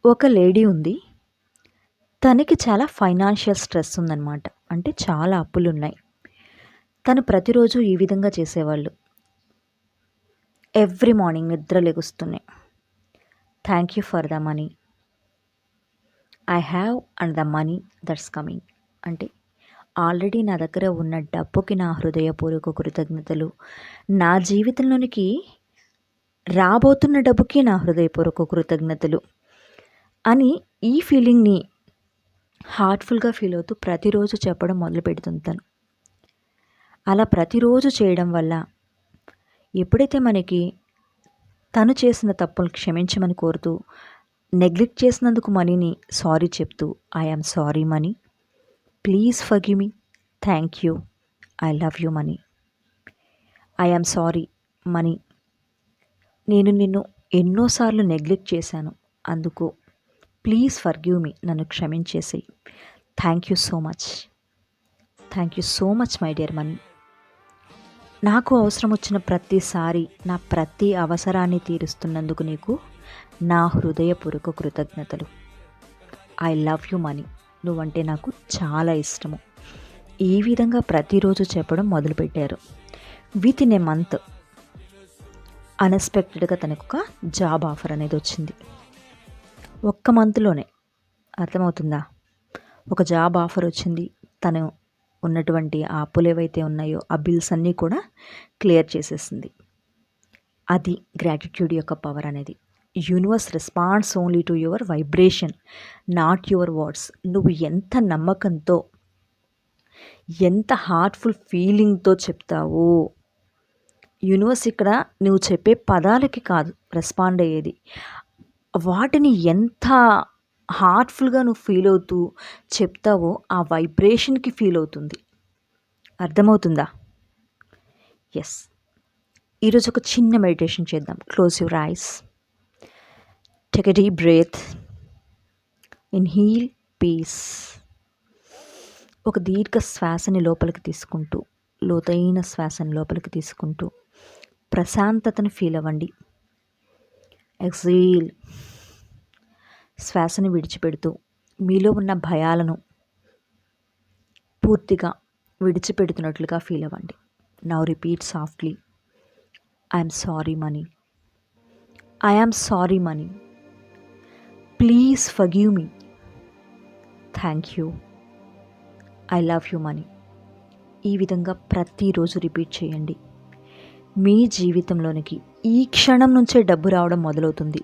ఒక లేడీ ఉంది. తనకి చాలా ఫైనాన్షియల్ స్ట్రెస్ ఉందనమాట. అంటే చాలా అప్పులున్నాయి. తను ప్రతిరోజు ఈ విధంగా చేసేవాళ్ళు. ఎవ్రీ మార్నింగ్ నిద్ర లెగుస్తూనే, thank you for the money. I have and the money that's coming. అంటే ఆల్రెడీ నా దగ్గర ఉన్న డబ్బుకి నా హృదయపూర్వక కృతజ్ఞతలు. నా జీవితంలోనికి రాబోతున్న డబ్బుకి నా హృదయపూర్వక కృతజ్ఞతలు అని ఈ ఫీలింగ్‌ని హార్ట్‌ఫుల్‌గా ఫీల్ అవుతూ ప్రతిరోజు చెప్పడం మొదలుపెడుతుంది తను. అలా ప్రతిరోజు చేయడం వల్ల ఎప్పుడైతే మనకి తను చేసిన తప్పులు క్షమించమని కోరుతూ, నెగ్లెక్ట్ చేసినందుకు మనీని సారీ చెప్తూ, I am sorry money, please forgive me, thank you, I love you money, I am sorry money, నేను నిన్ను ఎన్నోసార్లు నెగ్లెక్ట్ చేశాను, అందుకు ప్లీజ్ ఫర్గివ్ మీ, నన్ను క్షమించేసేయి, thank you so much, thank you so much my dear money. నాకు అవసరం వచ్చిన ప్రతిసారి నా ప్రతి అవసరాన్ని తీరుస్తున్నందుకు నీకు నా హృదయపూర్వక కృతజ్ఞతలు. ఐ లవ్ యూ మనీ, నువ్వంటే నాకు చాలా ఇష్టము. ఈ విధంగా ప్రతిరోజు చెప్పడం మొదలుపెట్టారు. విత్ ఇన్ ఏ మంత్ అన్ఎక్స్పెక్టెడ్గా తనకు ఒక జాబ్ ఆఫర్ అనేది వచ్చింది. ఒక్క మంత్లోనే. అర్థమవుతుందా? ఒక జాబ్ ఆఫర్ వచ్చింది. తను ఉన్నటువంటి ఆ అప్పులు ఏవైతే ఉన్నాయో ఆ బిల్స్ అన్నీ కూడా క్లియర్ చేసేసింది. అది గ్రాటిట్యూడ్ యొక్క పవర్ అనేది. Universe responds only to your vibration, not your words. నువ్వు ఎంత నమ్మకంతో, ఎంత హార్ట్ఫుల్ ఫీలింగ్తో చెప్తావో, యూనివర్స్ ఇక్కడ నువ్వు చెప్పే పదాలకి కాదు రెస్పాండ్ అయ్యేది, వాటిని ఎంత హార్ట్ఫుల్గా నువ్వు ఫీల్ అవుతూ చెప్తావో ఆ వైబ్రేషన్కి ఫీల్ అవుతుంది. అర్థమవుతుందా? ఎస్. ఈరోజు ఒక చిన్న మెడిటేషన్ చేద్దాం. Close your eyes, take a deep breath, inhale peace. ఒక దీర్ఘ శ్వాసని లోపలికి తీసుకుంటూ, లోతైన శ్వాసని లోపలికి తీసుకుంటూ ప్రశాంతతను ఫీల్ అవ్వండి. ఎక్సేల్. శ్వాసను విడిచిపెడుతూ మీలో ఉన్న భయాలను పూర్తిగా విడిచిపెడుతున్నట్లుగా ఫీల్ అవ్వండి. Now repeat softly, I'm sorry money, I am sorry money, please forgive me, thank you, I love you money. ఈ విధంగా ప్రతిరోజు రిపీట్ చేయండి. మీ జీవితంలోనికి ఈ క్షణం నుంచే డబ్బు రావడం మొదలవుతుంది.